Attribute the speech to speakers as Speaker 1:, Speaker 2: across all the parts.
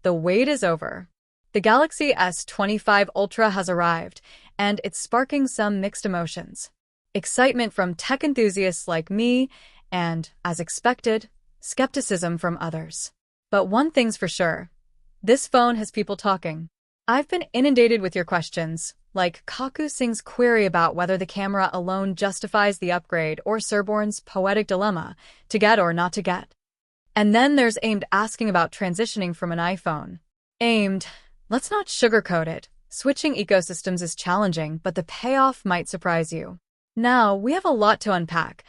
Speaker 1: The wait is over. The Galaxy S25 Ultra has arrived, and it's sparking some mixed emotions. Excitement from tech enthusiasts like me, and, as expected, skepticism from others. But one thing's for sure. This phone has people talking. I've been inundated with your questions, like Kaku Singh's query about whether the camera alone justifies the upgrade or Serborn's poetic dilemma, to get or not to get. And then there's Aimed asking about transitioning from an iPhone. Aimed, let's not sugarcoat it. Switching ecosystems is challenging, but the payoff might surprise you. Now, we have a lot to unpack.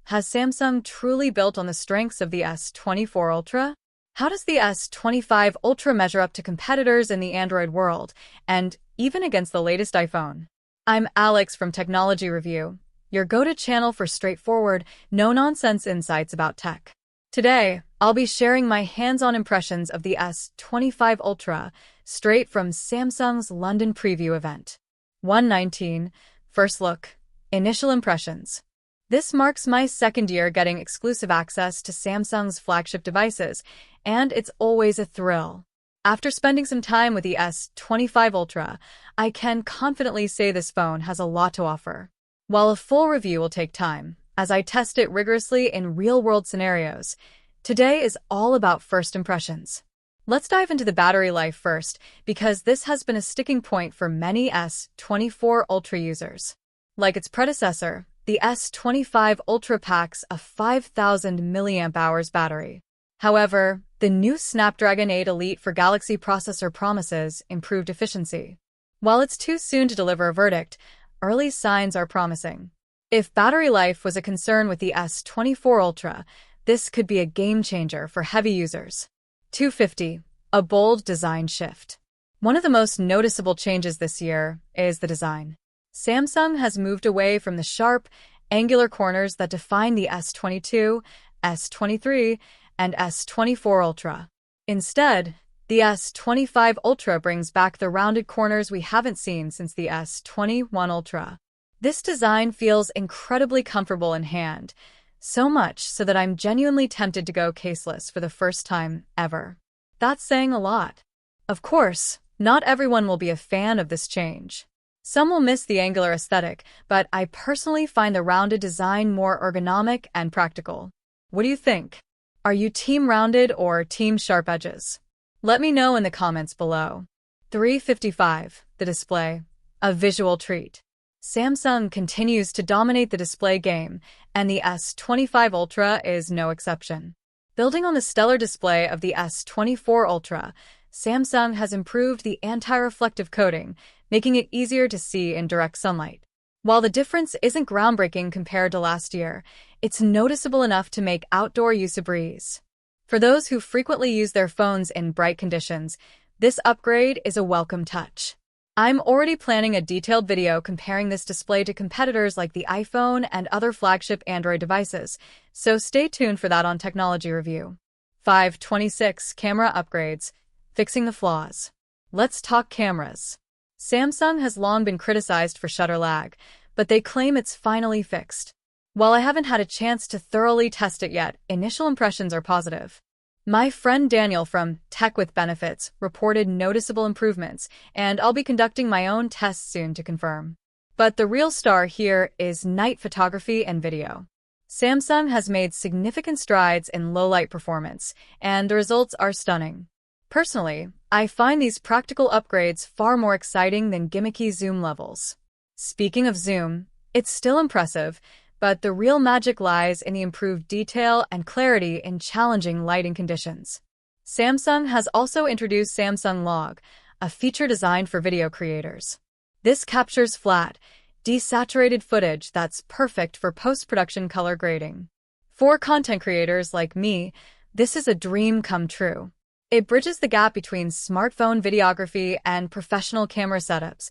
Speaker 1: Has Samsung truly built on the strengths of the S24 Ultra? How does the S25 Ultra measure up to competitors in the Android world, and even against the latest iPhone? I'm Alex from Technology Review, your go-to channel for straightforward, no-nonsense insights about tech. Today, I'll be sharing my hands-on impressions of the S25 Ultra, straight from Samsung's London preview event. 119. First look. Initial impressions. This marks my second year getting exclusive access to Samsung's flagship devices, and it's always a thrill. After spending some time with the S25 Ultra, I can confidently say this phone has a lot to offer. While a full review will take time, as I test it rigorously in real-world scenarios, today is all about first impressions. Let's dive into the battery life first, because this has been a sticking point for many S24 Ultra users. Like its predecessor, the S25 Ultra packs a 5,000 mAh battery. However, the new Snapdragon 8 Elite for Galaxy processor promises improved efficiency. While it's too soon to deliver a verdict, early signs are promising. If battery life was a concern with the S24 Ultra, this could be a game-changer for heavy users. 250. A bold design shift. One of the most noticeable changes this year is the design. Samsung has moved away from the sharp, angular corners that define the S22, S23, and S24 Ultra. Instead, the S25 Ultra brings back the rounded corners we haven't seen since the S21 Ultra. This design feels incredibly comfortable in hand, so much so that I'm genuinely tempted to go caseless for the first time ever. That's saying a lot. Of course, not everyone will be a fan of this change. Some will miss the angular aesthetic, but I personally find the rounded design more ergonomic and practical. What do you think? Are you team rounded or team sharp edges? Let me know in the comments below. 355. The display. A visual treat. Samsung continues to dominate the display game, and the S25 Ultra is no exception. Building on the stellar display of the S24 Ultra, Samsung has improved the anti-reflective coating, making it easier to see in direct sunlight. While the difference isn't groundbreaking compared to last year, it's noticeable enough to make outdoor use a breeze. For those who frequently use their phones in bright conditions, this upgrade is a welcome touch. I'm already planning a detailed video comparing this display to competitors like the iPhone and other flagship Android devices, so stay tuned for that on Technology Review. 526. Camera upgrades. Fixing the flaws. Let's talk cameras. Samsung has long been criticized for shutter lag, but they claim it's finally fixed. While I haven't had a chance to thoroughly test it yet, initial impressions are positive. My friend Daniel from Tech with Benefits reported noticeable improvements, and I'll be conducting my own tests soon to confirm. But the real star here is night photography and video. Samsung has made significant strides in low-light performance, and the results are stunning. Personally, I find these practical upgrades far more exciting than gimmicky zoom levels. Speaking of zoom, it's still impressive, but the real magic lies in the improved detail and clarity in challenging lighting conditions. Samsung has also introduced Samsung Log, a feature designed for video creators. This captures flat, desaturated footage that's perfect for post-production color grading. For content creators like me, this is a dream come true. It bridges the gap between smartphone videography and professional camera setups,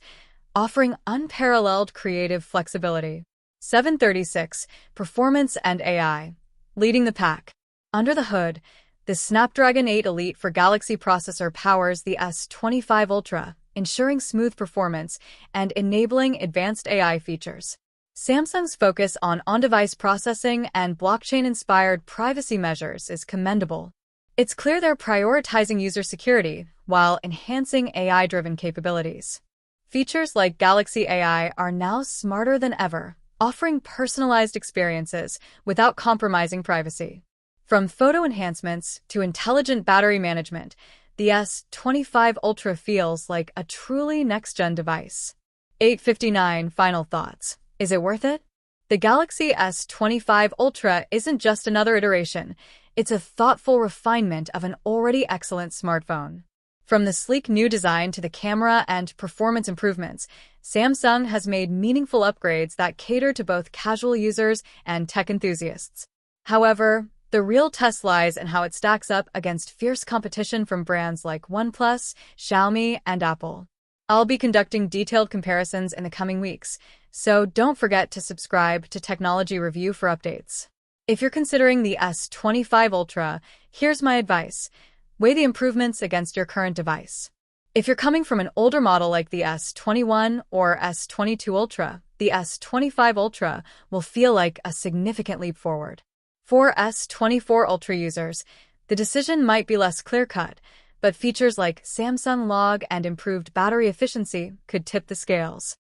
Speaker 1: offering unparalleled creative flexibility. 736. Performance and AI. Leading the pack. Under the hood, the Snapdragon 8 Elite for Galaxy processor powers the S25 Ultra, ensuring smooth performance and enabling advanced AI features. Samsung's focus on on-device processing and blockchain-inspired privacy measures is commendable. It's clear they're prioritizing user security while enhancing AI-driven capabilities. Features like Galaxy AI are now smarter than ever, offering personalized experiences without compromising privacy. From photo enhancements to intelligent battery management, the S25 Ultra feels like a truly next-gen device. 859 Final thoughts. Is it worth it? The Galaxy S25 Ultra isn't just another iteration, it's a thoughtful refinement of an already excellent smartphone. From the sleek new design to the camera and performance improvements, Samsung has made meaningful upgrades that cater to both casual users and tech enthusiasts. However, the real test lies in how it stacks up against fierce competition from brands like OnePlus, Xiaomi, and Apple. I'll be conducting detailed comparisons in the coming weeks, so don't forget to subscribe to Technology Review for updates. If you're considering the S25 Ultra, here's my advice. Weigh the improvements against your current device. If you're coming from an older model like the S21 or S22 Ultra, the S25 Ultra will feel like a significant leap forward. For S24 Ultra users, the decision might be less clear-cut, but features like Samsung Log and improved battery efficiency could tip the scales.